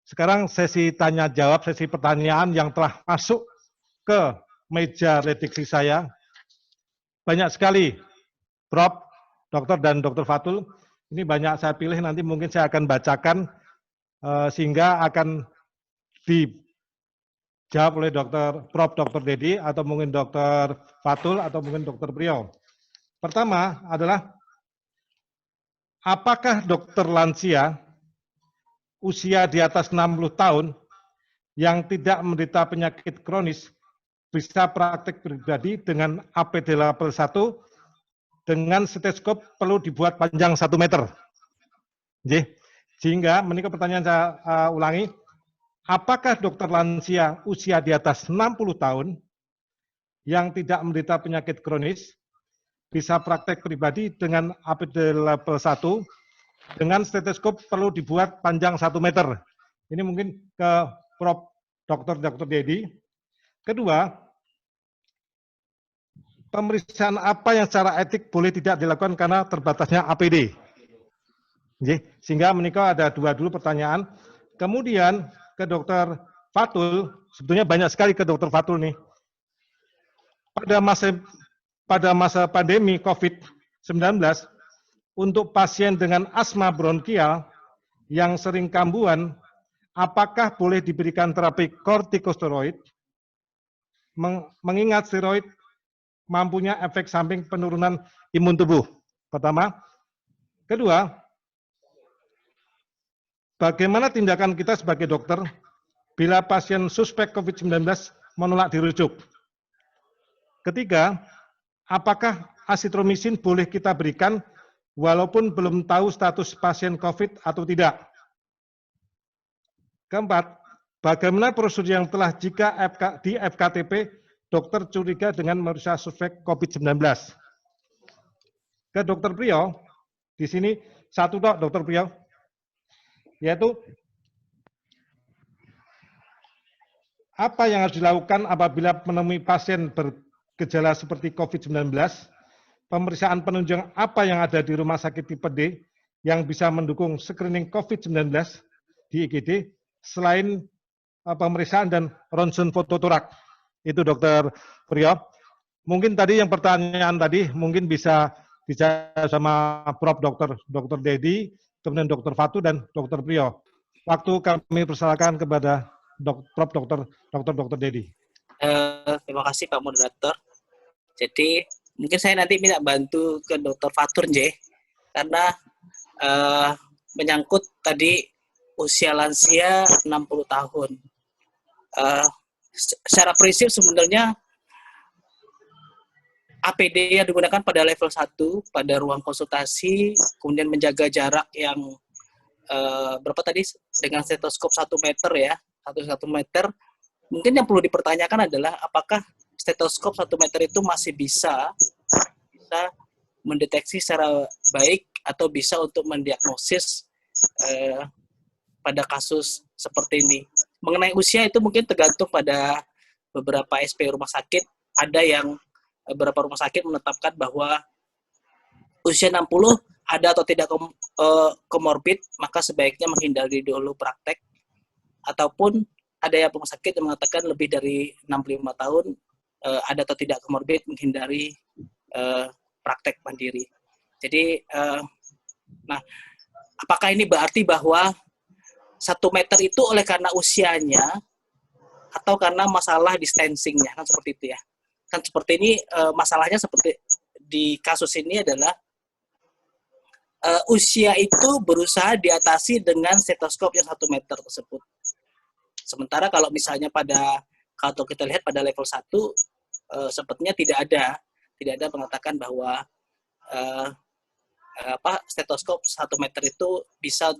Sekarang sesi tanya jawab, sesi pertanyaan yang telah masuk ke meja redaksi saya. Banyak sekali, Prof, Dokter dan Dokter Fatul. Ini banyak saya pilih, nanti mungkin saya akan bacakan sehingga akan dijawab oleh Prof. Dokter Dedi atau mungkin Dokter Fatul atau mungkin Dokter Priyo. Pertama adalah, apakah dokter lansia usia di atas 60 tahun yang tidak menderita penyakit kronis bisa praktek pribadi dengan APD level 1 dengan stetoskop perlu dibuat panjang 1 meter. Sehingga, menikah pertanyaan saya ulangi, apakah dokter lansia usia di atas 60 tahun yang tidak menderita penyakit kronis bisa praktek pribadi dengan APD level 1 dengan stetoskop perlu dibuat panjang 1 meter. Ini mungkin ke Prof. Dr. Dedi. Kedua, pemeriksaan apa yang secara etik boleh tidak dilakukan karena terbatasnya APD. Sehingga menikah ada dulu pertanyaan. Kemudian ke Dr. Fatul, sebetulnya banyak sekali ke Dr. Fatul nih. Pada masa pandemi COVID-19, untuk pasien dengan asma bronkial yang sering kambuhan, apakah boleh diberikan terapi kortikosteroid? Mengingat steroid mampunya efek samping penurunan imun tubuh. Pertama. Kedua, bagaimana tindakan kita sebagai dokter bila pasien suspek COVID-19 menolak dirujuk? Ketiga, apakah asitromisin boleh kita berikan walaupun belum tahu status pasien COVID atau tidak? Keempat, bagaimana prosedur yang telah jika di FKTP dokter curiga dengan memeriksa suspek COVID-19? Ke Dokter Priyo, di sini satu Dokter Priyo, yaitu apa yang harus dilakukan apabila menemui pasien bergejala seperti COVID-19? Pemeriksaan penunjang apa yang ada di rumah sakit tipe D yang bisa mendukung screening COVID-19 di IGD selain pemeriksaan dan ronsen fototorak? Itu Dokter Priyo. Mungkin tadi yang pertanyaan tadi mungkin bisa dijawab sama Prof. Dokter Dedi, kemudian Dokter Fatu dan Dokter Priyo. Waktu kami persilakan kepada Prof. Dokter Dedi. Terima kasih Pak Moderator. Jadi mungkin saya nanti minta bantu ke Dokter Fatur, karena menyangkut tadi usia lansia 60 tahun. Secara prinsip sebenarnya APD yang digunakan pada level 1 pada ruang konsultasi, kemudian menjaga jarak yang berapa tadi dengan stetoskop 1 meter ya, 1 meter. Mungkin yang perlu dipertanyakan adalah apakah stetoskop 1 meter itu masih bisa mendeteksi secara baik atau bisa untuk mendiagnosis pada kasus seperti ini. Mengenai usia itu mungkin tergantung pada beberapa SP rumah sakit. Ada yang beberapa rumah sakit menetapkan bahwa usia 60 ada atau tidak komorbid, maka sebaiknya menghindari dulu praktek. Ataupun ada yang rumah sakit yang mengatakan lebih dari 65 tahun ada atau tidak komorbid, menghindari praktek mandiri. Jadi, nah, apakah ini berarti bahwa 1 meter itu oleh karena usianya atau karena masalah distancing-nya, kan seperti itu ya. Kan seperti ini masalahnya seperti di kasus ini adalah usia itu berusaha diatasi dengan stetoskop yang 1 meter tersebut. Sementara kalau misalnya kalau kita lihat pada level 1 sepertinya tidak ada mengatakan bahwa stetoskop 1 meter itu bisa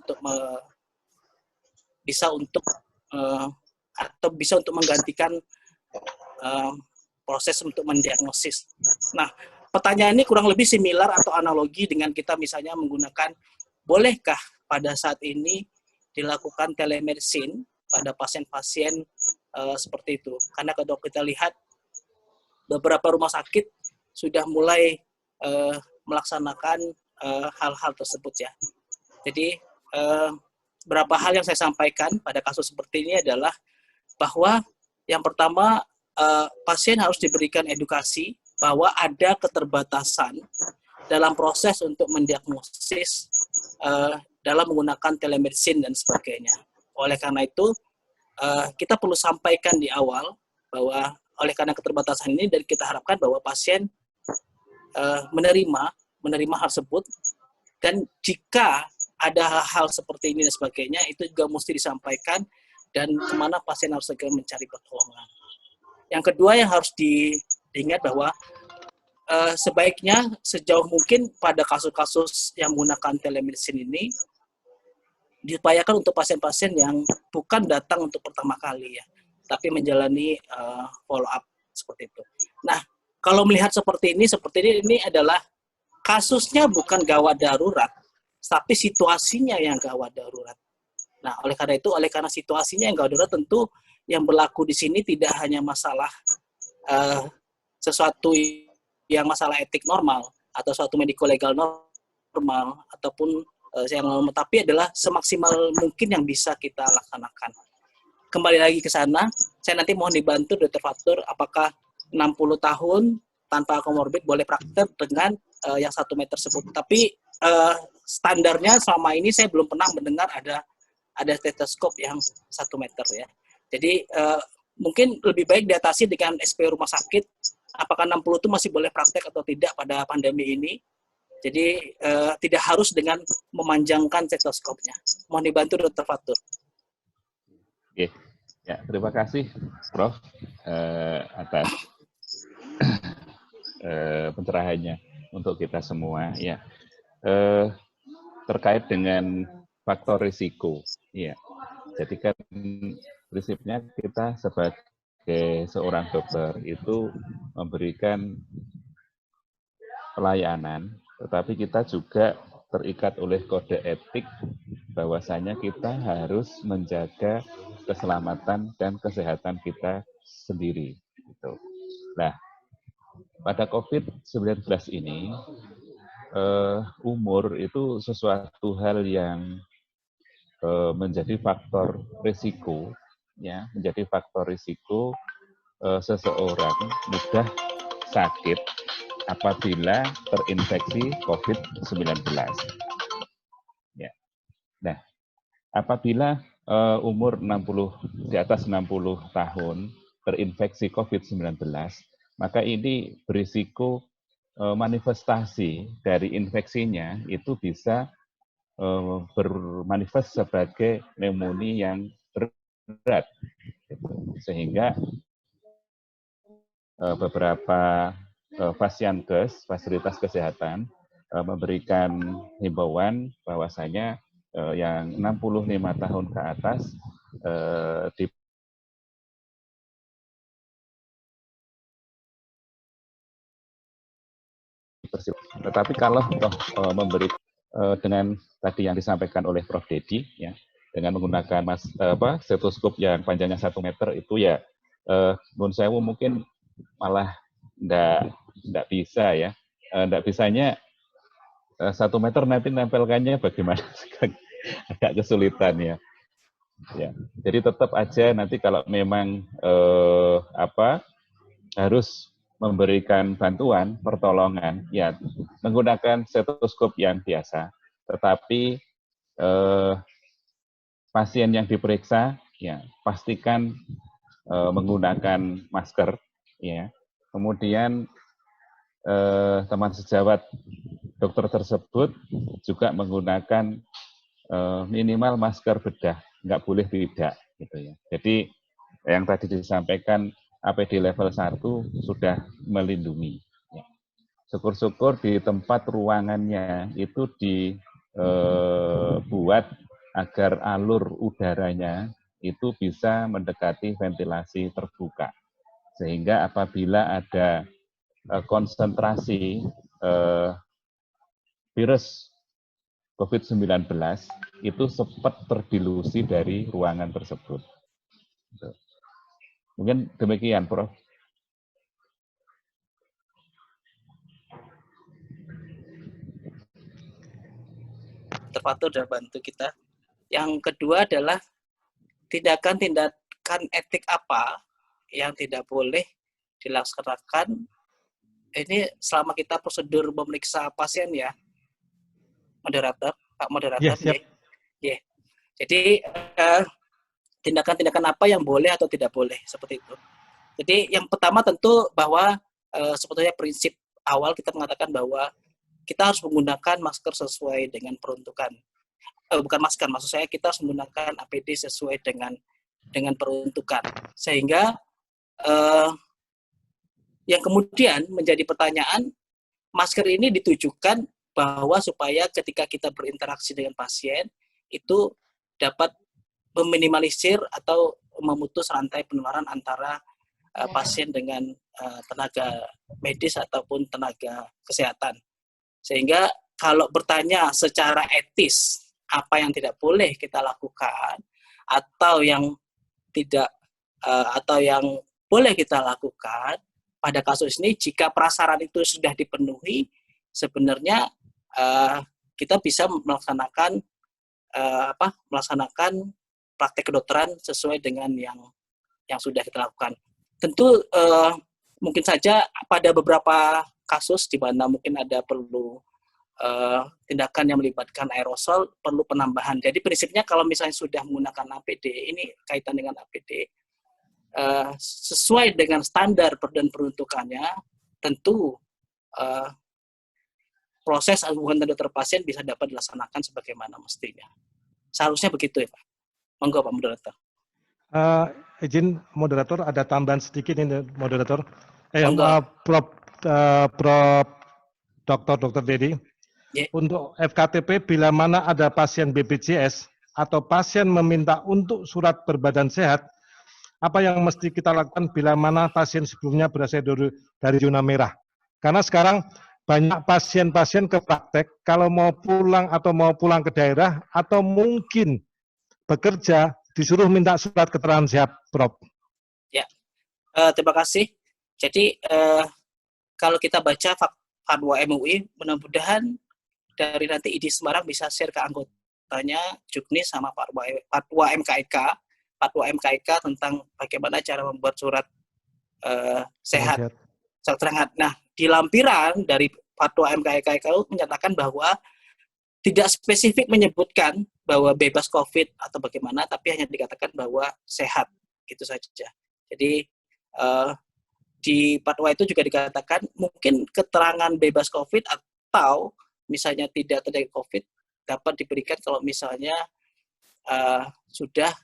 untuk menggantikan proses untuk mendiagnosis. Nah, pertanyaan ini kurang lebih similar atau analogi dengan kita misalnya menggunakan, bolehkah pada saat ini dilakukan telemedicine pada pasien-pasien seperti itu? Karena kalau kita lihat beberapa rumah sakit sudah mulai melaksanakan hal-hal tersebut ya. Jadi beberapa hal yang saya sampaikan pada kasus seperti ini adalah bahwa yang pertama, pasien harus diberikan edukasi bahwa ada keterbatasan dalam proses untuk mendiagnosis dalam menggunakan telemedicine dan sebagainya. Oleh karena itu, kita perlu sampaikan di awal bahwa oleh karena keterbatasan ini, dan kita harapkan bahwa pasien menerima hal tersebut, dan jika ada hal-hal seperti ini dan sebagainya, itu juga mesti disampaikan dan kemana pasien harus segera mencari pertolongan. Yang kedua yang harus diingat bahwa sebaiknya sejauh mungkin pada kasus-kasus yang menggunakan telemedicine ini diupayakan untuk pasien-pasien yang bukan datang untuk pertama kali ya, tapi menjalani follow up seperti itu. Nah, kalau melihat seperti ini adalah kasusnya bukan gawat darurat, tapi situasinya yang gawat darurat. Nah, oleh karena situasinya yang gawat darurat, tentu yang berlaku di sini tidak hanya masalah sesuatu yang masalah etik normal atau suatu medico legal normal ataupun yang normal, tapi adalah semaksimal mungkin yang bisa kita laksanakan. Kembali lagi ke sana, saya nanti mohon dibantu Dr. Fatur, apakah 60 tahun tanpa komorbid boleh praktek dengan yang 1 meter tersebut. Tapi standarnya selama ini saya belum pernah mendengar ada stetoskop yang 1 meter ya. Jadi mungkin lebih baik diatasi dengan SPO rumah sakit. Apakah 60 itu masih boleh praktek atau tidak pada pandemi ini? Jadi tidak harus dengan memanjangkan stetoskopnya. Mohon dibantu Dr. Fatur. Oke, ya terima kasih Prof atas pencerahannya untuk kita semua. Ya, terkait dengan faktor risiko. Ya, jadi kan prinsipnya kita sebagai seorang dokter itu memberikan pelayanan, tetapi kita juga terikat oleh kode etik bahwasanya kita harus menjaga keselamatan dan kesehatan kita sendiri. Gitu. Nah, pada COVID-19 ini, umur itu sesuatu hal yang menjadi faktor risiko, ya, menjadi faktor risiko seseorang mudah sakit apabila terinfeksi COVID-19. Ya. Nah, apabila umur 60 di atas 60 tahun terinfeksi COVID-19, maka ini berisiko manifestasi dari infeksinya itu bisa bermanifest sebagai pneumonia yang berat. Sehingga beberapa Fasiankes, fasilitas kesehatan, memberikan himbauan bahwasanya yang 65 tahun ke atas tetapi kalau memberi dengan tadi yang disampaikan oleh Prof. Dedi, ya, dengan menggunakan stetoskop yang panjangnya 1 meter itu ya, menurut saya mungkin malah enggak bisa ya, enggak bisanya 1 meter nanti nempelkannya bagaimana, agak kesulitan ya. Ya, jadi tetap aja nanti kalau memang harus memberikan bantuan pertolongan, ya menggunakan stetoskop yang biasa. Tetapi pasien yang diperiksa, ya pastikan menggunakan masker, ya. Kemudian teman sejawat dokter tersebut juga menggunakan minimal masker bedah, nggak boleh tidak, gitu ya. Jadi yang tadi disampaikan APD level 1 sudah melindungi. Syukur-syukur di tempat ruangannya itu dibuat agar alur udaranya itu bisa mendekati ventilasi terbuka. Sehingga apabila ada konsentrasi virus COVID-19 itu cepat terdilusi dari ruangan tersebut. Mungkin demikian, Prof. Dr. Fatur sudah bantu kita. Yang kedua adalah tindakan etik apa yang tidak boleh dilaksanakan ini selama kita prosedur memeriksa pasien ya, moderator, Pak Ya, moderator. siap. Yeah. Jadi tindakan-tindakan apa yang boleh atau tidak boleh seperti itu. Jadi yang pertama tentu bahwa sebetulnya prinsip awal kita mengatakan bahwa kita harus menggunakan masker sesuai dengan peruntukan. Bukan masker, maksud saya kita harus menggunakan APD sesuai dengan peruntukan. Sehingga yang kemudian menjadi pertanyaan, masker ini ditujukan bahwa supaya ketika kita berinteraksi dengan pasien itu dapat meminimalisir atau memutus rantai penularan antara pasien dengan tenaga medis ataupun tenaga kesehatan. Sehingga kalau bertanya secara etis apa yang tidak boleh kita lakukan atau yang tidak atau yang boleh kita lakukan pada kasus ini, jika prasyarat itu sudah dipenuhi, sebenarnya kita bisa melaksanakan praktek kedokteran sesuai dengan yang sudah kita lakukan. Tentu mungkin saja pada beberapa kasus di mana mungkin ada perlu tindakan yang melibatkan aerosol, perlu penambahan. Jadi prinsipnya kalau misalnya sudah menggunakan APD, ini kaitan dengan APD, sesuai dengan standar dan peruntukannya, tentu proses hubungan dokter pasien bisa dapat dilaksanakan sebagaimana mestinya. Seharusnya begitu ya Pak. Monggo Pak Moderator. Izin moderator, ada tambahan sedikit ini moderator. Monggo. Prof. Dr. Dedi. Yeah. Untuk FKTP, bila mana ada pasien BPJS atau pasien meminta untuk surat berbadan sehat, apa yang mesti kita lakukan bila mana pasien sebelumnya berasal dari zona merah? Karena sekarang banyak pasien-pasien ke praktek, kalau mau pulang ke daerah, atau mungkin bekerja, disuruh minta surat keterangan sehat, Prof. Ya, terima kasih. Jadi kalau kita baca fatwa MUI, mudah-mudahan dari nanti ID Semarang bisa share ke anggotanya, Juknis sama fatwa MKIK, tentang bagaimana cara membuat surat sehat. Nah, di lampiran dari fatwa MKIK itu menyatakan bahwa tidak spesifik menyebutkan bahwa bebas COVID atau bagaimana, tapi hanya dikatakan bahwa sehat, gitu saja. Jadi di fatwa itu juga dikatakan mungkin keterangan bebas COVID atau misalnya tidak terjadi COVID dapat diberikan kalau misalnya sudah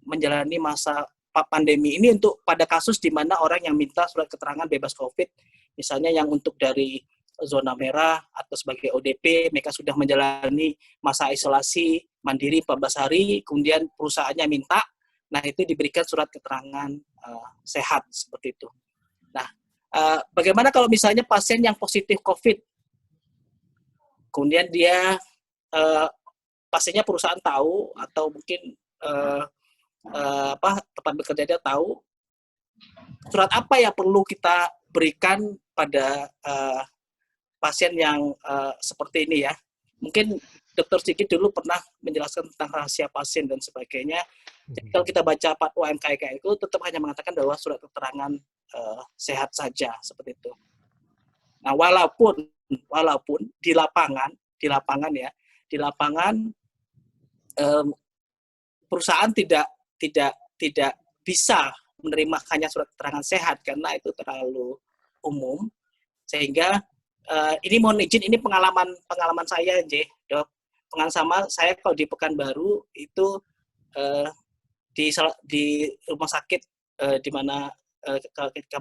menjalani masa pandemi ini untuk pada kasus di mana orang yang minta surat keterangan bebas COVID, misalnya yang untuk dari zona merah atau sebagai ODP, mereka sudah menjalani masa isolasi mandiri 14 hari, kemudian perusahaannya minta, nah itu diberikan surat keterangan sehat seperti itu. Nah, bagaimana kalau misalnya pasien yang positif COVID, kemudian dia pasiennya perusahaan tahu atau mungkin tempat bekerja dia tahu, surat apa yang perlu kita berikan pada pasien yang seperti ini ya. Mungkin Dr. Sigit dulu pernah menjelaskan tentang rahasia pasien dan sebagainya. Jadi kalau kita baca fatwa MKIK itu tetap hanya mengatakan bahwa surat keterangan sehat saja seperti itu. Nah, walaupun di lapangan perusahaan tidak bisa menerima hanya surat keterangan sehat karena itu terlalu umum, sehingga ini mohon izin, ini pengalaman saya, Dok. Pengalaman saya kalau di Pekanbaru itu di rumah sakit di mana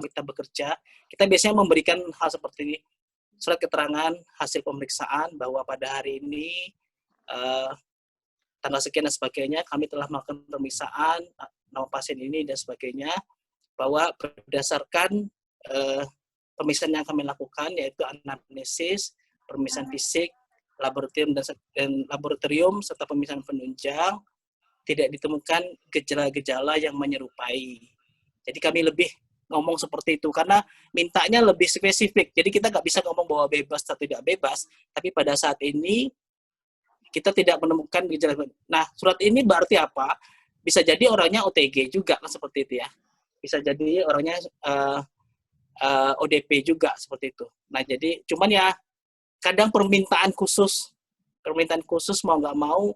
kita bekerja, kita biasanya memberikan hal seperti ini, surat keterangan hasil pemeriksaan bahwa pada hari ini tanggal sekian dan sebagainya kami telah melakukan pemeriksaan nama pasien ini dan sebagainya, bahwa berdasarkan pemeriksaan yang kami lakukan yaitu anamnesis, pemeriksaan fisik, laboratorium serta pemeriksaan penunjang, tidak ditemukan gejala-gejala yang menyerupai. Jadi kami lebih ngomong seperti itu karena mintanya lebih spesifik. Jadi kita nggak bisa ngomong bahwa bebas atau tidak bebas, tapi pada saat ini kita tidak menemukan gejala. Nah, surat ini berarti apa? Bisa jadi orangnya OTG juga kan seperti itu ya. Bisa jadi orangnya ODP juga seperti itu. Nah, jadi cuman ya kadang permintaan khusus mau nggak mau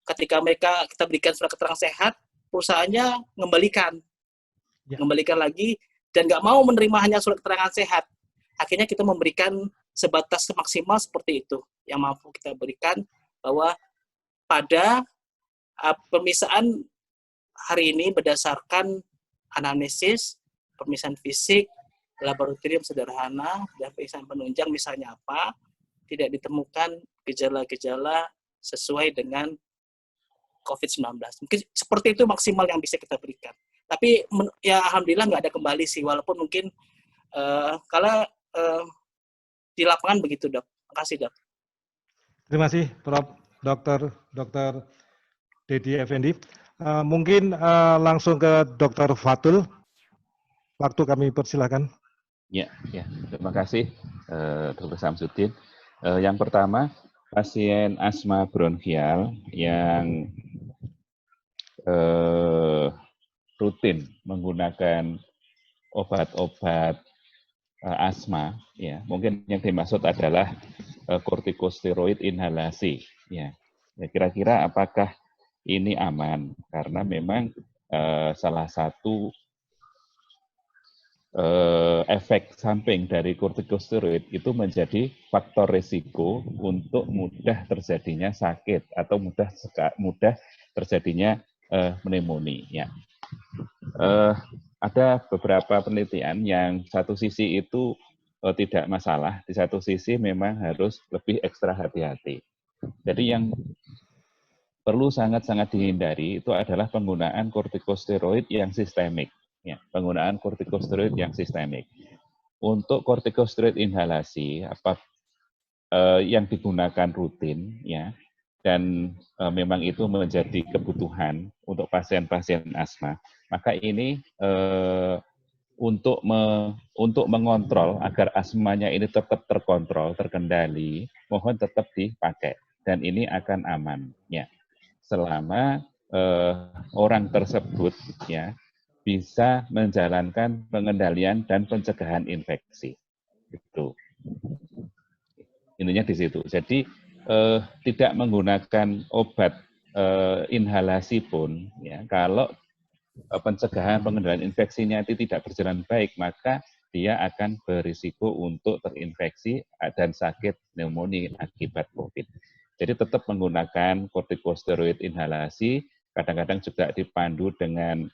ketika kita berikan surat keterangan sehat, perusahaannya ngembalikan lagi dan nggak mau menerima hanya surat keterangan sehat. Akhirnya kita memberikan sebatas maksimal seperti itu yang mampu kita berikan, bahwa pada pemeriksaan hari ini berdasarkan anamnesis, pemeriksaan fisik, laboratorium sederhana, dan pemeriksaan penunjang misalnya apa, tidak ditemukan gejala-gejala sesuai dengan COVID-19. Mungkin seperti itu maksimal yang bisa kita berikan. Tapi ya alhamdulillah nggak ada kembali sih, walaupun mungkin kalau di lapangan begitu, Dok. Terima kasih, Dok. Terima kasih, Prof. Dr. Dedi Effendi. Mungkin langsung ke Dr. Fatul. Waktu kami persilakan. Ya, terima kasih, Dr. Samsudin. Yang pertama, pasien asma bronkial yang rutin menggunakan obat-obat asma, ya mungkin yang dimaksud adalah kortikosteroid inhalasi, ya. Kira-kira apakah ini aman? Karena memang salah satu efek samping dari kortikosteroid itu menjadi faktor risiko untuk mudah terjadinya sakit atau mudah terjadinya pneumonia. Ada beberapa penelitian yang satu sisi itu tidak masalah, di satu sisi memang harus lebih ekstra hati-hati. Jadi yang perlu sangat-sangat dihindari itu adalah penggunaan kortikosteroid yang sistemik. Ya, penggunaan kortikosteroid yang sistemik. Untuk kortikosteroid inhalasi yang digunakan rutin, ya, dan memang itu menjadi kebutuhan untuk pasien-pasien asma, maka ini untuk mengontrol agar asmanya ini tetap terkontrol, terkendali, mohon tetap dipakai dan ini akan aman, ya, selama orang tersebut, ya, bisa menjalankan pengendalian dan pencegahan infeksi. Itu intinya di situ. Jadi tidak menggunakan obat inhalasi pun, ya, kalau pencegahan pengendalian infeksinya itu tidak berjalan baik, maka dia akan berisiko untuk terinfeksi dan sakit pneumonia akibat COVID. Jadi tetap menggunakan kortikosteroid inhalasi, kadang-kadang juga dipandu dengan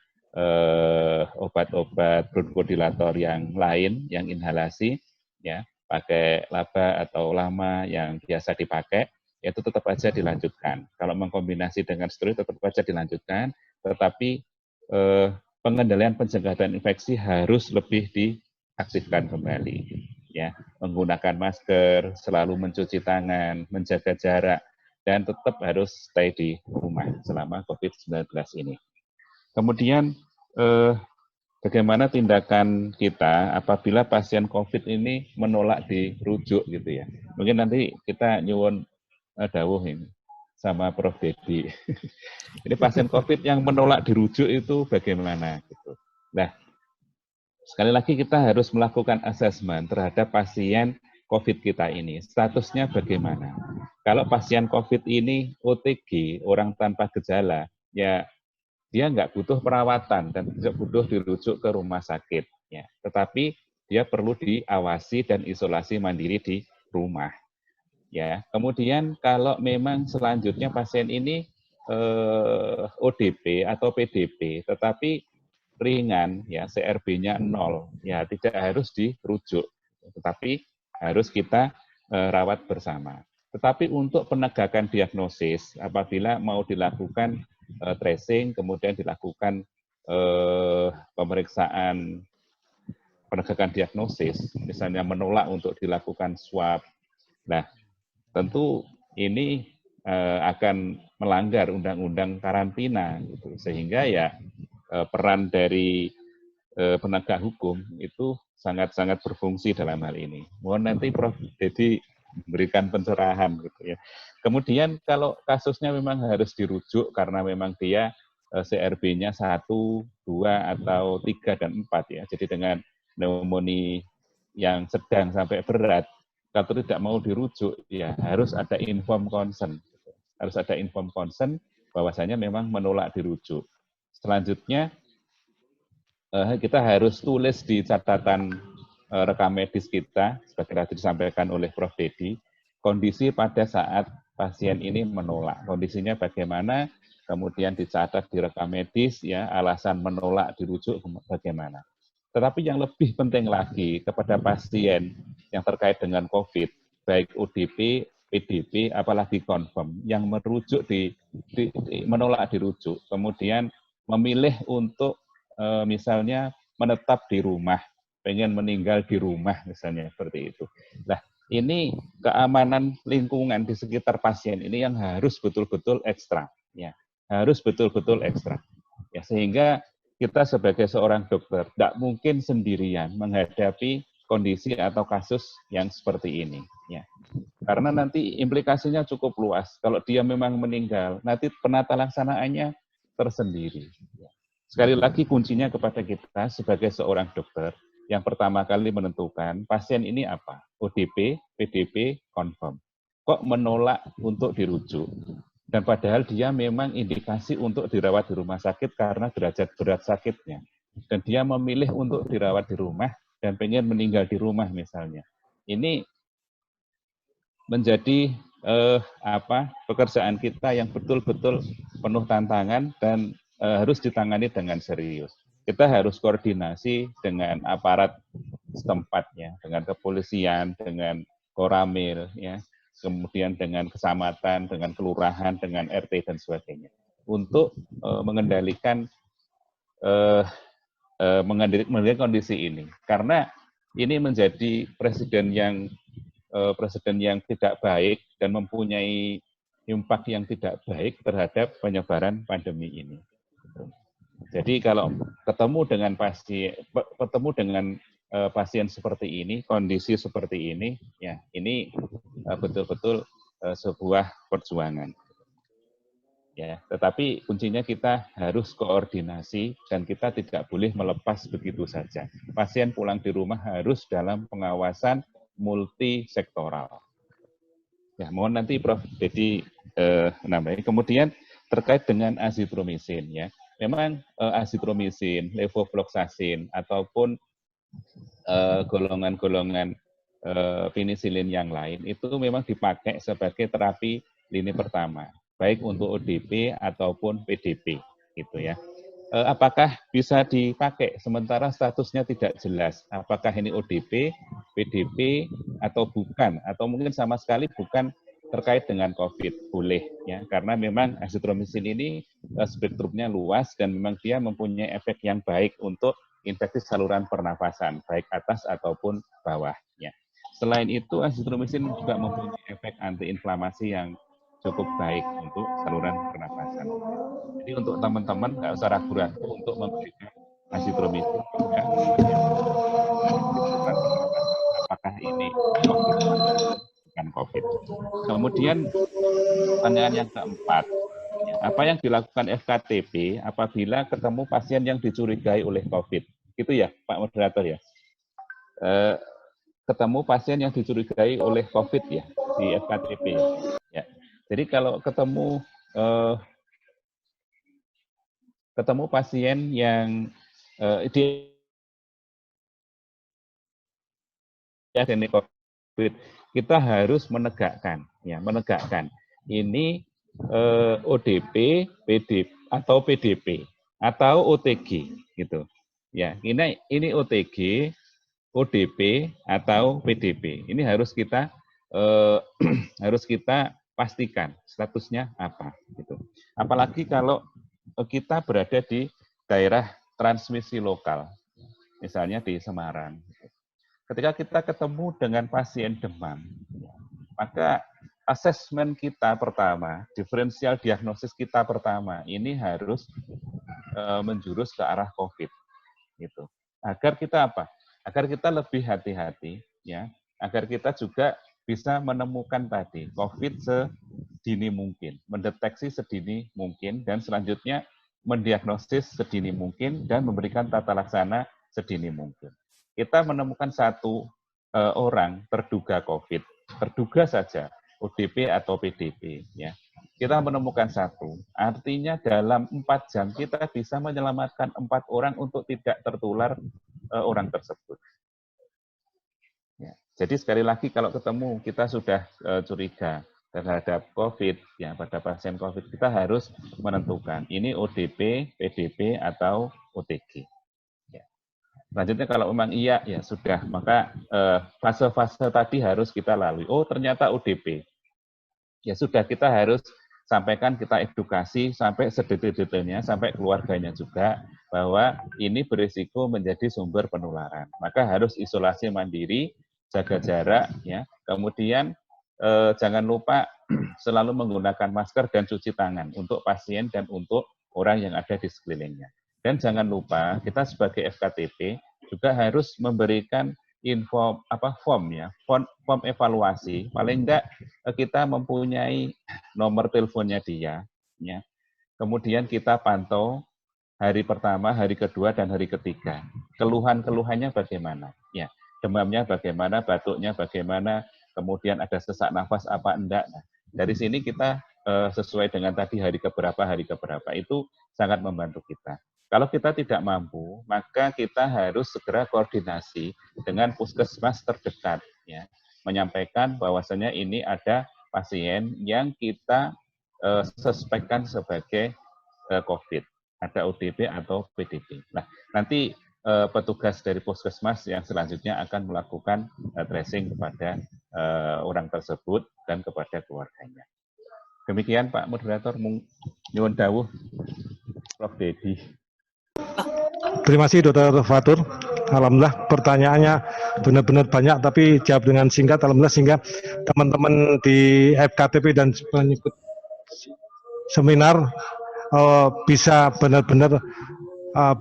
obat-obat bronkodilator yang lain, yang inhalasi, ya, pakai laba atau lama yang biasa dipakai, itu tetap aja dilanjutkan. Kalau mengkombinasi dengan steroid tetap aja dilanjutkan, tetapi pengendalian pencegahan infeksi harus lebih diaktifkan kembali, ya, menggunakan masker, selalu mencuci tangan, menjaga jarak, dan tetap harus stay di rumah selama COVID-19 ini. Kemudian bagaimana tindakan kita apabila pasien COVID ini menolak dirujuk gitu ya. Mungkin nanti kita nyuwun dawuh ini sama Prof. Dedi. Ini pasien COVID yang menolak dirujuk itu bagaimana gitu. Nah, sekali lagi kita harus melakukan asesmen terhadap pasien COVID kita ini. Statusnya bagaimana? Kalau pasien COVID ini OTG, orang tanpa gejala, ya dia nggak butuh perawatan dan tidak butuh dirujuk ke rumah sakit, ya. Tetapi dia perlu diawasi dan isolasi mandiri di rumah, ya. Kemudian kalau memang selanjutnya pasien ini ODP atau PDP, tetapi ringan, ya, CRB-nya 0, ya tidak harus dirujuk, tetapi harus kita rawat bersama. Tetapi untuk penegakan diagnosis, apabila mau dilakukan tracing, kemudian dilakukan pemeriksaan penegakan diagnosis, misalnya menolak untuk dilakukan swab. Nah, tentu ini akan melanggar undang-undang karantina, gitu. Sehingga ya peran dari penegak hukum itu sangat-sangat berfungsi dalam hal ini. Mohon nanti Prof. Dedi memberikan pencerahan gitu ya. Kemudian kalau kasusnya memang harus dirujuk karena memang dia CRB-nya 1, 2, atau 3 dan 4 ya. Jadi dengan pneumonia yang sedang sampai berat, kalau tidak mau dirujuk, ya harus ada informed consent. Harus ada informed consent bahwasanya memang menolak dirujuk. Selanjutnya, kita harus tulis di catatan rekam medis kita, seperti tadi disampaikan oleh Prof. Dedi, kondisi pada saat pasien ini menolak. Kondisinya bagaimana, kemudian dicatat di rekam medis, ya alasan menolak dirujuk bagaimana. Tetapi yang lebih penting lagi kepada pasien yang terkait dengan COVID, baik ODP, PDP, apalagi confirm, yang merujuk menolak dirujuk, kemudian memilih untuk misalnya menetap di rumah, pengen meninggal di rumah misalnya seperti itu. Nah, ini keamanan lingkungan di sekitar pasien ini yang harus betul-betul ekstra, ya, harus betul-betul ekstra, ya, sehingga kita sebagai seorang dokter tidak mungkin sendirian menghadapi kondisi atau kasus yang seperti ini, ya. Karena nanti implikasinya cukup luas. Kalau dia memang meninggal, nanti penata laksanaannya tersendiri. Sekali lagi kuncinya kepada kita sebagai seorang dokter, yang pertama kali menentukan pasien ini apa, ODP, PDP, confirm. Kok menolak untuk dirujuk? Dan padahal dia memang indikasi untuk dirawat di rumah sakit karena derajat berat sakitnya. Dan dia memilih untuk dirawat di rumah dan pengen meninggal di rumah misalnya. Ini menjadi pekerjaan kita yang betul-betul penuh tantangan dan harus ditangani dengan serius. Kita harus koordinasi dengan aparat setempatnya, dengan kepolisian, dengan Koramil, ya, kemudian dengan kecamatan, dengan kelurahan, dengan RT dan sebagainya, untuk mengendalikan kondisi ini. Karena ini menjadi presiden yang tidak baik dan mempunyai impak yang tidak baik terhadap penyebaran pandemi ini. Jadi kalau ketemu dengan pasien seperti ini, kondisi seperti ini, ya ini betul-betul sebuah perjuangan. Ya, tetapi kuncinya kita harus koordinasi dan kita tidak boleh melepas begitu saja. Pasien pulang di rumah harus dalam pengawasan multisektoral. Ya, mohon nanti Prof. Dedi menambahkan. Kemudian terkait dengan azitromisin, ya, memang azitromisin, levofloxacin ataupun golongan-golongan penisilin yang lain itu memang dipakai sebagai terapi lini pertama, baik untuk ODP ataupun PDP, gitu ya. Apakah bisa dipakai sementara statusnya tidak jelas? Apakah ini ODP, PDP, atau bukan? Atau mungkin sama sekali bukan terkait dengan COVID? Boleh, ya, karena memang azitromisin ini spektrumnya luas dan memang dia mempunyai efek yang baik untuk infeksi saluran pernafasan, baik atas ataupun bawahnya. Selain itu, azitromisin juga mempunyai efek antiinflamasi yang cukup baik untuk saluran pernafasan. Jadi untuk teman-teman nggak usah ragu-ragu untuk memberikan azitromisin pada apakah ini COVID atau bukan COVID. Kemudian pertanyaan yang keempat, apa yang dilakukan FKTP apabila ketemu pasien yang dicurigai oleh COVID? Gitu ya, Pak Moderator ya. Ketemu pasien yang dicurigai oleh COVID ya di FKTP. Ya. Jadi kalau ketemu pasien yang COVID, kita harus menegakkan ini ODP, PDP atau PDP atau OTG gitu. Ya, ini OTG, ODP atau PDP. Ini harus kita pastikan statusnya apa gitu. Apalagi kalau kita berada di daerah transmisi lokal, misalnya di Semarang. Ketika kita ketemu dengan pasien demam, maka asesmen kita pertama, diferensial diagnosis kita pertama, ini harus menjurus ke arah COVID, gitu. Agar kita apa? Agar kita lebih hati-hati, ya. Agar kita juga bisa menemukan tadi COVID sedini mungkin, mendeteksi sedini mungkin, dan selanjutnya mendiagnosis sedini mungkin dan memberikan tata laksana sedini mungkin. Kita menemukan satu orang terduga COVID, terduga saja ODP atau PDP, ya. Kita menemukan satu, artinya dalam 4 jam kita bisa menyelamatkan 4 orang untuk tidak tertular orang tersebut. Ya. Jadi sekali lagi kalau ketemu kita sudah curiga terhadap COVID, ya pada pasien COVID kita harus menentukan ini ODP, PDP atau OTG. Ya. Selanjutnya kalau memang iya ya sudah, maka fase-fase tadi harus kita lalui. Oh ternyata ODP, ya sudah kita harus sampaikan, kita edukasi sampai sedetail-detailnya, sampai keluarganya juga, bahwa ini berisiko menjadi sumber penularan. Maka harus isolasi mandiri, jaga jarak, ya. Kemudian jangan lupa selalu menggunakan masker dan cuci tangan untuk pasien dan untuk orang yang ada di sekelilingnya. Dan jangan lupa kita sebagai FKTP juga harus memberikan form evaluasi, paling enggak kita mempunyai nomor teleponnya dia, ya. Kemudian kita pantau hari pertama, hari kedua, dan hari ketiga. Keluhan-keluhannya bagaimana, ya. Demamnya bagaimana, batuknya bagaimana, kemudian ada sesak nafas apa enggak. Nah, dari sini kita sesuai dengan tadi hari keberapa itu sangat membantu kita. Kalau kita tidak mampu, maka kita harus segera koordinasi dengan puskesmas terdekat, ya, menyampaikan bahwasanya ini ada pasien yang kita suspekkan sebagai COVID, ada ODP atau PDP. Nah, nanti petugas dari puskesmas yang selanjutnya akan melakukan tracing kepada orang tersebut dan kepada keluarganya. Demikian Pak Moderator, nyuwun dawuh Prof. Dedi. Terima kasih Dr. Fatur. Alhamdulillah pertanyaannya benar-benar banyak tapi jawab dengan singkat. Alhamdulillah sehingga teman-teman di FKTP dan pengikut seminar bisa benar-benar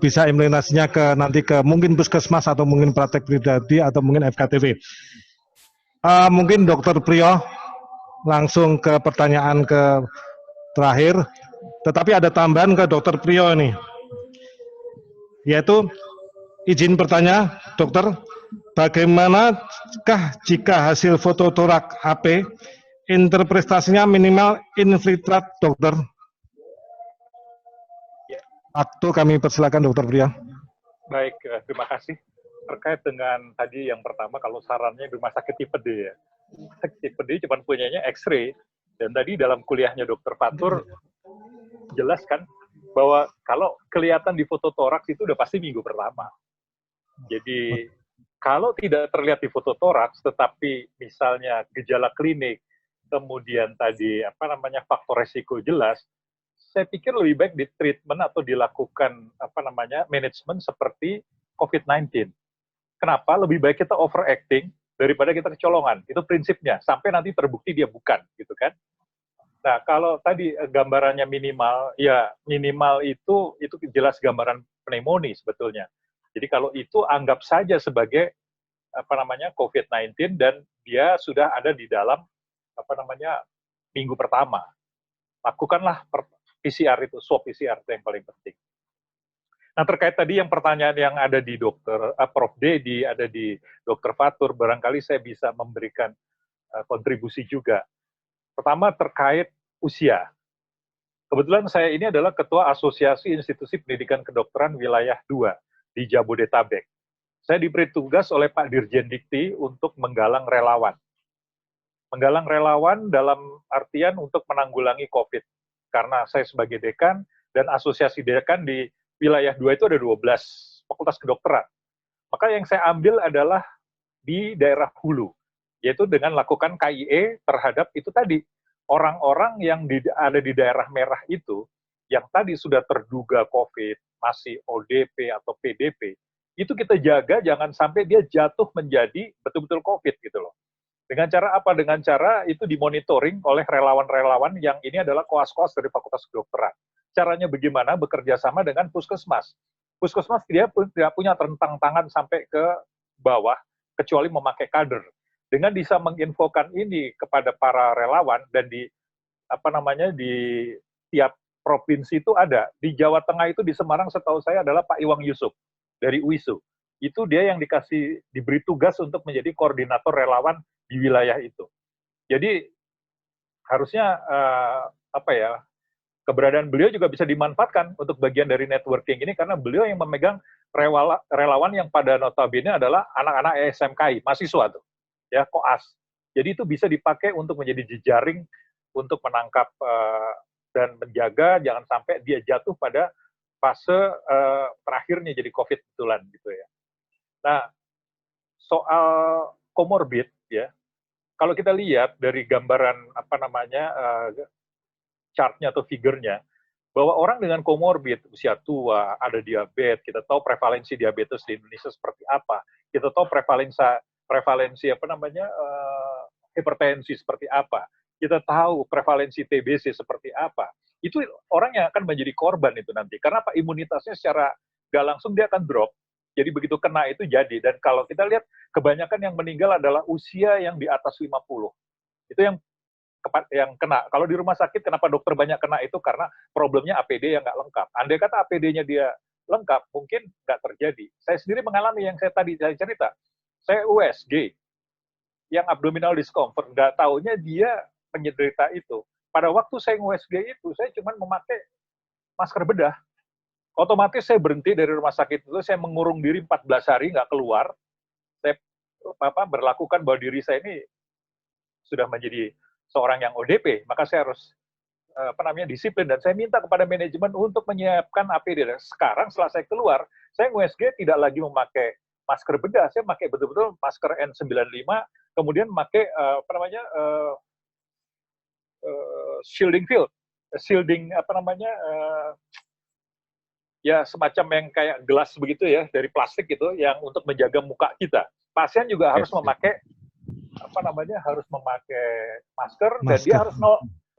bisa implementasinya nanti ke mungkin puskesmas atau mungkin praktek pribadi atau mungkin FKTP. Mungkin Dr. Priyo langsung ke pertanyaan ke terakhir. Tetapi ada tambahan ke Dr. Priyo ini. Yaitu izin bertanya, dokter, bagaimanakah jika hasil foto torak AP interpretasinya minimal infiltrat, dokter? Waktu kami persilakan, Dokter Priya. Baik, terima kasih. Terkait dengan tadi yang pertama, kalau sarannya di rumah sakit tipe D ya. Tipe D cuma punyanya X-ray. Dan tadi dalam kuliahnya Dokter Fatur jelas kan bahwa kalau kelihatan di foto toraks itu udah pasti minggu pertama. Jadi kalau tidak terlihat di foto toraks, tetapi misalnya gejala klinik, kemudian tadi faktor resiko jelas, saya pikir lebih baik di treatment atau dilakukan manajemen seperti COVID-19. Kenapa? Lebih baik kita overacting daripada kita kecolongan. Itu prinsipnya. Sampai nanti terbukti dia bukan, gitu kan? Nah, kalau tadi gambarannya minimal, ya minimal itu jelas gambaran pneumonia sebetulnya. Jadi kalau itu anggap saja sebagai COVID-19 dan dia sudah ada di dalam minggu pertama. Lakukanlah PCR itu, swab PCR itu yang paling penting. Nah, terkait tadi yang pertanyaan yang ada di Prof. Dedi, ada di Dr. Fatur, barangkali saya bisa memberikan kontribusi juga. Pertama, terkait usia. Kebetulan saya ini adalah Ketua Asosiasi Institusi Pendidikan Kedokteran Wilayah 2 di Jabodetabek. Saya diberi tugas oleh Pak Dirjen Dikti untuk menggalang relawan. Menggalang relawan dalam artian untuk menanggulangi COVID. Karena saya sebagai dekan dan asosiasi dekan di wilayah 2 itu ada 12 fakultas kedokteran. Maka yang saya ambil adalah di daerah hulu, yaitu dengan lakukan KIE terhadap itu tadi, orang-orang yang ada di daerah merah itu, yang tadi sudah terduga COVID, masih ODP atau PDP, itu kita jaga jangan sampai dia jatuh menjadi betul-betul COVID gitu loh. Dengan cara apa? Dengan cara itu dimonitoring oleh relawan-relawan yang ini adalah koas-koas dari Fakultas Kedokteran. Caranya bagaimana? Bekerja sama dengan puskesmas. Puskesmas dia tidak punya rentang tangan sampai ke bawah, kecuali memakai kader. Dengan bisa menginfokan ini kepada para relawan dan di tiap provinsi itu ada. Di Jawa Tengah itu di Semarang setahu saya adalah Pak Iwang Yusuf dari UISU. Itu dia yang diberi tugas untuk menjadi koordinator relawan di wilayah itu. Jadi harusnya keberadaan beliau juga bisa dimanfaatkan untuk bagian dari networking ini karena beliau yang memegang relawan yang pada notabene adalah anak-anak SMKI, mahasiswa tuh, ya koas. Jadi itu bisa dipakai untuk menjadi jejaring untuk menangkap dan menjaga jangan sampai dia jatuh pada fase terakhirnya jadi COVID betulan gitu ya. Nah, soal komorbid ya, kalau kita lihat dari gambaran chartnya atau figurnya, bahwa orang dengan komorbid, usia tua, ada diabetes, kita tahu prevalensi diabetes di Indonesia seperti apa, kita tahu prevalensi hipertensi seperti apa, kita tahu prevalensi TBC seperti apa, itu orang yang akan menjadi korban itu nanti, karena apa imunitasnya secara nggak langsung dia akan drop, jadi begitu kena itu jadi, dan kalau kita lihat kebanyakan yang meninggal adalah usia yang di atas 50, itu yang kena. Kalau di rumah sakit, kenapa dokter banyak kena itu? Karena problemnya APD yang nggak lengkap. Andai kata APD-nya dia lengkap, mungkin nggak terjadi. Saya sendiri mengalami yang saya cerita. Saya USG, yang abdominal discomfort, nggak taunya dia menderita itu. Pada waktu saya USG itu, saya cuma memakai masker bedah. Otomatis saya berhenti dari rumah sakit itu, saya mengurung diri 14 hari, nggak keluar. Saya berlakukan bahwa diri saya ini sudah menjadi seorang yang ODP, maka saya harus disiplin dan saya minta kepada manajemen untuk menyiapkan APD. Dan sekarang setelah saya keluar, saya USG tidak lagi memakai masker bedah, saya pakai betul-betul masker N95, kemudian memakai shielding ya semacam yang kayak gelas begitu ya dari plastik gitu yang untuk menjaga muka kita. Pasien juga harus memakai harus memakai masker dan dia harus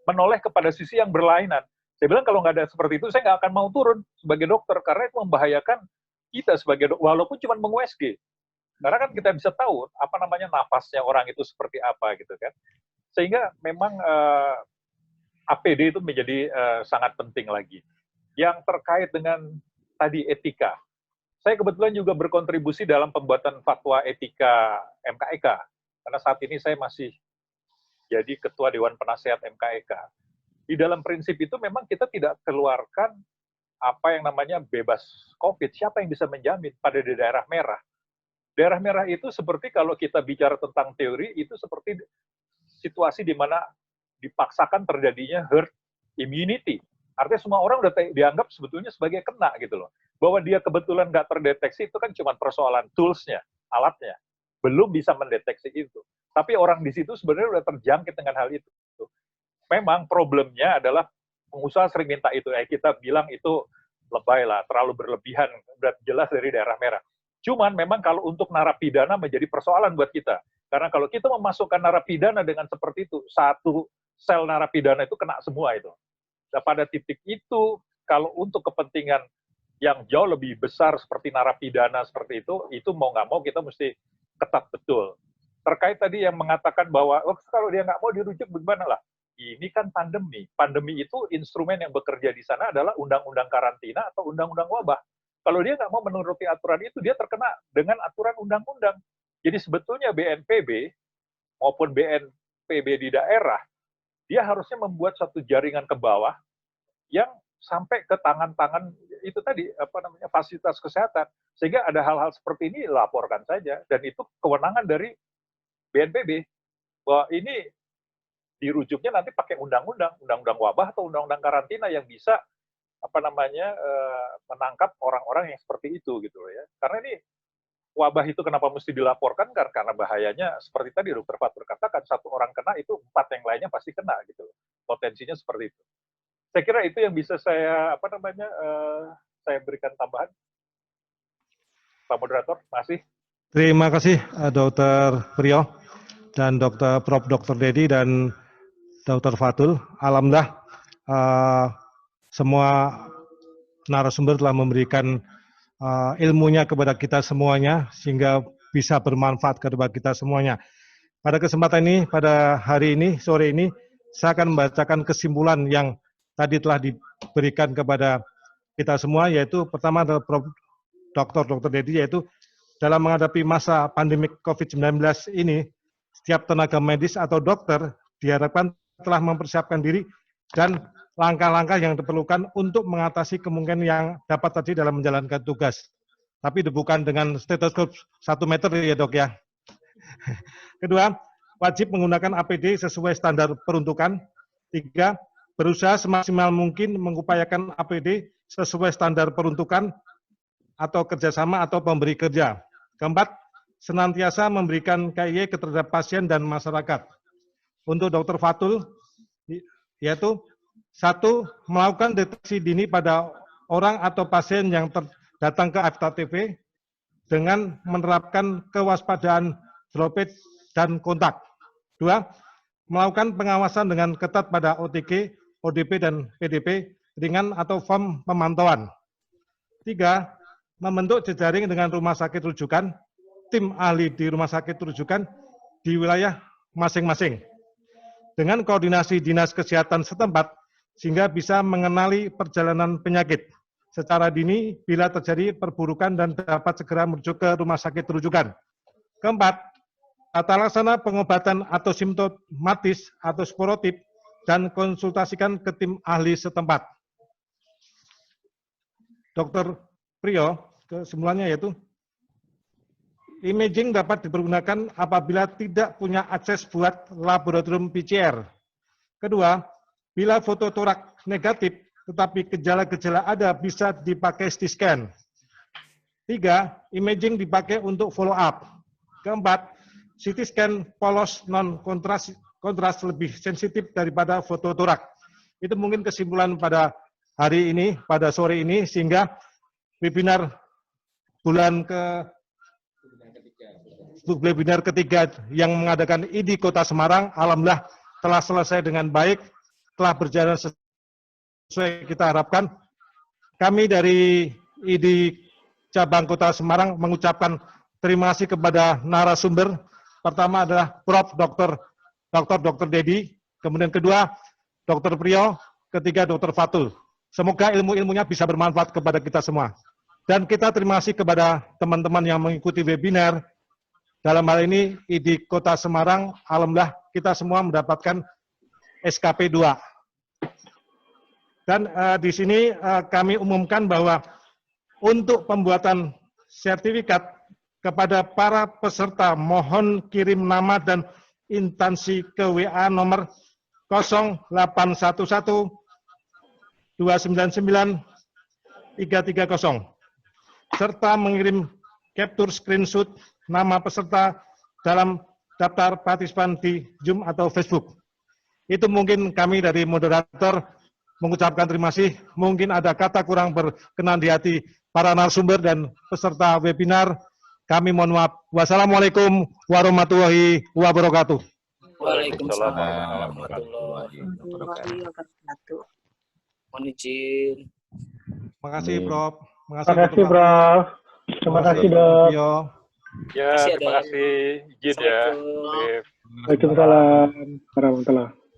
menoleh kepada sisi yang berlainan. Saya bilang kalau nggak ada seperti itu, saya nggak akan mau turun sebagai dokter karena itu membahayakan kita sebagai dokter, walaupun cuma meng-USG. Karena kan kita bisa tahu nafasnya orang itu seperti apa gitu kan. Sehingga memang APD itu menjadi sangat penting lagi. Yang terkait dengan tadi etika. Saya kebetulan juga berkontribusi dalam pembuatan fatwa etika MKEK. Karena saat ini saya masih jadi Ketua Dewan Penasehat MKEK. Di dalam prinsip itu memang kita tidak keluarkan apa yang namanya bebas COVID. Siapa yang bisa menjamin pada di daerah merah? Daerah merah itu seperti kalau kita bicara tentang teori, itu seperti situasi di mana dipaksakan terjadinya herd immunity. Artinya semua orang udah dianggap sebetulnya sebagai kena gitu loh. Bahwa dia kebetulan nggak terdeteksi itu kan cuma persoalan tools-nya, alatnya. Belum bisa mendeteksi itu. Tapi orang di situ sebenarnya udah terjangkit dengan hal itu. Memang problemnya adalah pengusaha sering minta itu. Kita bilang itu lebay lah, terlalu berlebihan. Udah jelas dari daerah merah. Cuman memang kalau untuk narapidana menjadi persoalan buat kita. Karena kalau kita memasukkan narapidana dengan seperti itu, satu sel narapidana itu kena semua itu. Nah, pada titik itu, kalau untuk kepentingan yang jauh lebih besar seperti narapidana seperti itu mau nggak mau kita mesti ketat betul. Terkait tadi yang mengatakan bahwa kalau dia nggak mau dirujuk bagaimana lah? Ini kan pandemi. Pandemi itu instrumen yang bekerja di sana adalah undang-undang karantina atau undang-undang wabah. Kalau dia nggak mau menuruti aturan itu, dia terkena dengan aturan undang-undang. Jadi sebetulnya BNPB maupun BNPB di daerah, dia harusnya membuat satu jaringan ke bawah yang sampai ke tangan-tangan itu tadi fasilitas kesehatan, sehingga ada hal-hal seperti ini laporkan saja, dan itu kewenangan dari BNPB bahwa ini dirujuknya nanti pakai undang-undang wabah atau undang-undang karantina yang bisa menangkap orang-orang yang seperti itu gitu ya. Karena ini wabah itu kenapa mesti dilaporkan? Karena bahayanya seperti tadi Dr. Fatur katakan, satu orang kena itu 4 yang lainnya pasti kena gitu. Potensinya seperti itu. Saya kira itu yang bisa saya saya berikan tambahan. Pak Moderator, masih. Terima kasih Dr. Priyo dan Prof. Dr. Dedi dan Dr. Fatul. Alhamdulillah semua narasumber telah memberikan ilmunya kepada kita semuanya sehingga bisa bermanfaat kepada kita semuanya. pada kesempatan ini, pada hari ini, sore ini, saya akan membacakan kesimpulan yang tadi telah diberikan kepada kita semua, yaitu pertama adalah Prof. Dr. Dedi, yaitu dalam menghadapi masa pandemik COVID-19 ini, setiap tenaga medis atau dokter diharapkan telah mempersiapkan diri dan langkah-langkah yang diperlukan untuk mengatasi kemungkinan yang dapat terjadi dalam menjalankan tugas. Tapi bukan dengan stetoskop 1 meter ya dok ya. Kedua, wajib menggunakan APD sesuai standar peruntukan. 3, berusaha semaksimal mungkin mengupayakan APD sesuai standar peruntukan atau kerjasama atau pemberi kerja. Keempat, senantiasa memberikan KIY terhadap pasien dan masyarakat. Untuk Dr. Fatul, yaitu 1, melakukan deteksi dini pada orang atau pasien yang datang ke FKTV dengan menerapkan kewaspadaan droplet dan kontak. 2, melakukan pengawasan dengan ketat pada OTG, ODP, dan PDP ringan atau form pemantauan. 3, membentuk jejaring dengan rumah sakit rujukan, tim ahli di rumah sakit rujukan di wilayah masing-masing, dengan koordinasi dinas kesehatan setempat, sehingga bisa mengenali perjalanan penyakit secara dini bila terjadi perburukan dan dapat segera merujuk ke rumah sakit rujukan. Keempat, tata laksana pengobatan atau simptomatis atau sporotip dan konsultasikan ke tim ahli setempat. Dr. Priyo, kesimpulannya yaitu, imaging dapat dipergunakan apabila tidak punya akses buat laboratorium PCR. Kedua, bila foto torak negatif tetapi gejala-gejala ada bisa dipakai CT scan. 3, imaging dipakai untuk follow up. Keempat, CT scan polos non-kontras lebih sensitif daripada foto torak. Itu mungkin kesimpulan pada hari ini, pada sore ini, sehingga webinar webinar ketiga yang mengadakan ID Kota Semarang, alhamdulillah telah selesai dengan baik, telah berjalan sesuai kita harapkan. Kami dari ID Cabang Kota Semarang mengucapkan terima kasih kepada narasumber. Pertama adalah Prof. Dr. Dedi, kemudian kedua Dr. Priyo, ketiga Dr. Fatul. Semoga ilmu-ilmunya bisa bermanfaat kepada kita semua. Dan kita terima kasih kepada teman-teman yang mengikuti webinar. Dalam hal ini ID Kota Semarang, alhamdulillah kita semua mendapatkan SKP 2. Dan di sini kami umumkan bahwa untuk pembuatan sertifikat kepada para peserta mohon kirim nama dan instansi ke WA nomor 0811 299 330 serta mengirim capture screenshot nama peserta dalam daftar partisipan di Zoom atau Facebook. Itu mungkin kami dari moderator mengucapkan terima kasih. Mungkin ada kata kurang berkenan di hati para narasumber dan peserta webinar. Kami mohon maaf. Wassalamualaikum warahmatullahi wabarakatuh. Waalaikumsalam warahmatullahi wabarakatuh. Mohon izin. Terima kasih, Prof. Terima kasih, Prof. Terima kasih, Dok. Ya, terima kasih. Izin ya. Waalaikumsalam warahmatullahi wabarakatuh.